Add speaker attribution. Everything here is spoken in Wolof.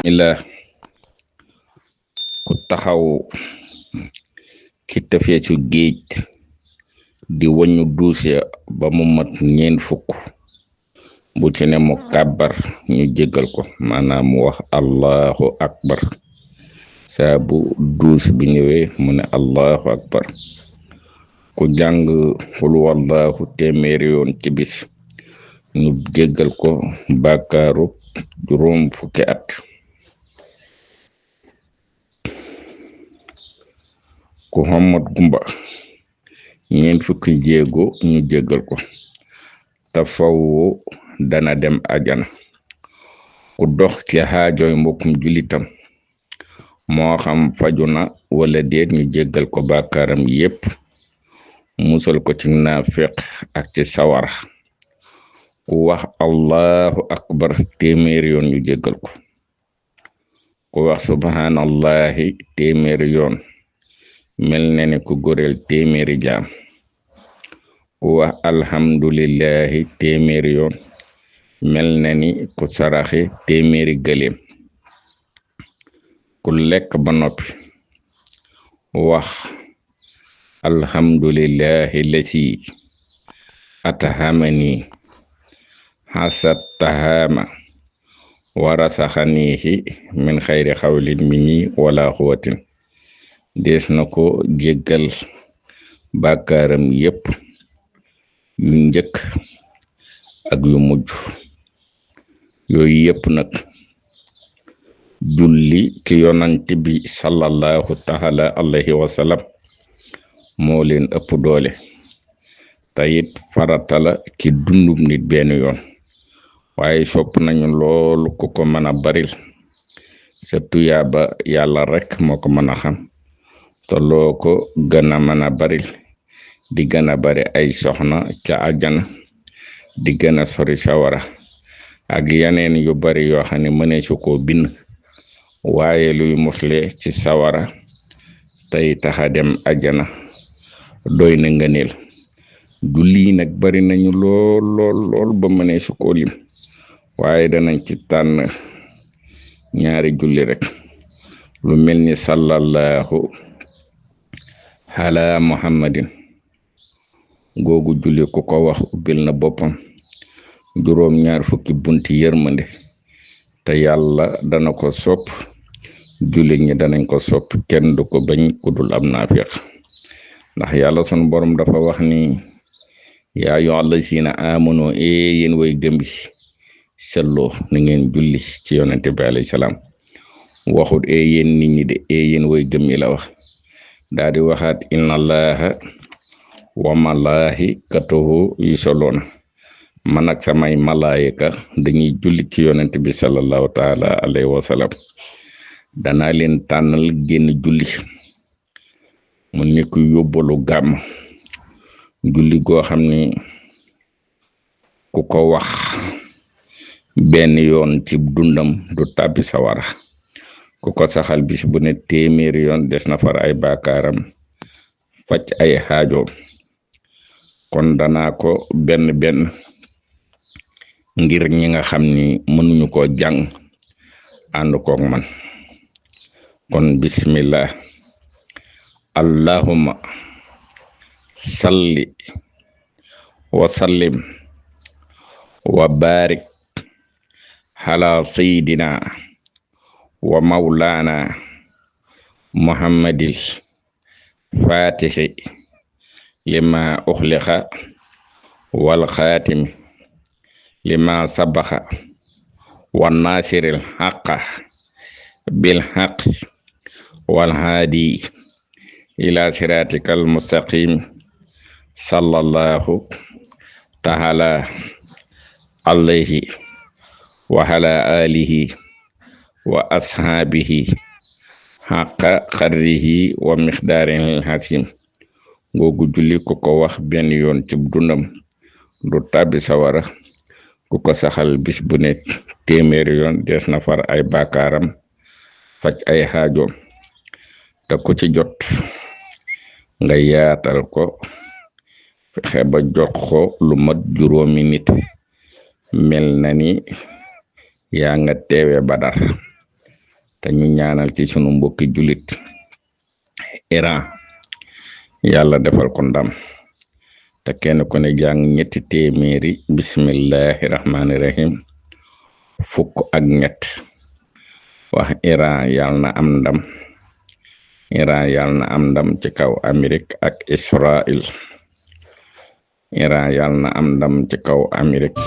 Speaker 1: ila ku taxaw ci tefesu géej di wañu duuse ba mu mat ñeen fukk bu ci ne mu kàbbar ñu jéggal ko maanaam mu wax allahu akbar saa bu duus bi ñëwee mu ne allahu akbar ku jàng xul wallahu téeméeri yoon ci bis ñu jéggal ko bàkkaaru juróom fukki at ku xommat gumba ñeent fukki jéego ñu jéggal ko te faw dana dem ajana ku dox ci xaajooy mbokkum julitam moo xam faju na wala déet ñu jéggal ko bàkkaaram yépp musal ko ci naafiq ak ci sawara ku wax allahu akbar téeméeri yoon ñu jéggal ko ku wax subhanallahi téeméeri yoon mel na ne ku goreel téeméeri jaam ku wax alhamdulillahi téeméeri yoon mel na ni ku saraxe téeméeri gëléem ku lekk ba noppi wax alhamdulillahi lasi atahamani hasat tahama wa rasaxanihi min xayri xawlin mini wala xuwatin dees na ko jéggal bàkkaaram yépp yu njëkk ak yu mujj yooyu yépp nag julli ci yonant bi sallallahu taala alayhi wa sallam moo leen ëpp doole te it farata la ci dundum nit benn yoon waaye sopp nañu loolu ku ko mën a baril sa tuyaaba yàlla rek moo ko mën a xam te loo ko gën a mën a baril di gën a bari ay soxna ca àjjana di gën a sori sawara ak yeneen yu bari yoo xam ne mënee su ko bind waaye luy musle ci sawara tey taxa dem àjjana doy na ngëneel julli nag bari nañu lool ba mënee su ko lim waaye danañ ci tànn ñaari julli rek lu mel ni sallallahu ala muhammadin googu julli ku ko wax ubbil na boppam juróom ñaar fukki bunti yërmande te yàlla dana ko sopp julli ñi danañ ko sopp kenn du ko bañ ku dul am naafiq ndax yàlla sunu borom dafa wax ni yaa ayyuhal lazina amanu yéen way gëm bi selloo ni ngeen julli ci yonente bi alayhi salaam waxut yéen nit ñi de yéen way gëm yi la wax daa di waxaat inna allaha wa malaikatahu yusalluna man ak samay malaayika dañuy julli ci yonent bi sallallahu taala alayhi wa sallam danaa leen tànnal génn julli mu nekk yóbbalu gàmm julli goo xam ni ku ko wax benn yoon ci dundam du tàbbi sawara ku ko saxal bis bu ne téeméeri yoon des na far ay baakaaram faj ay xaajoom kon danaa ko benn ngir ñi nga xam ni mënuñu ko jàng ànd koog man kon bismillah allahumma salli wa sallim wa barik ala sayyidina wa maulana muhammadil fatihi lima uxliqa wal xaatimi lima sabaxa wa nasiril xaqa bil xaq wal haadi ila siratikal mustaqim sallallahu taala alayhi wa ala alihi wa ashaabihi xaqa xadrihi wa miqdaarihil hasim googu julli ku ko wax benn yoon ci dundam du tàbbi sawara ku ko saxal bis bu ne téeméeri yoon des na far ay baakaaram faj ay xaajoom te ku ci jot nga yaatal ko fexe ba jox ko lu mat juróomi nit mel na ni yaa nga teewe Badar te ñu ñaanal ci sunu mbokki julit Iran yàlla defal ko ndam te kenn ku ne jàng ñetti téeméeri bismillahi rahmaani rahim fukk ak ñett wax Iran yàlla na am ndam Iran yàlla na am ndam ci kaw Amérique ak Israël Iran yàlla na am ndam ci kaw Amérique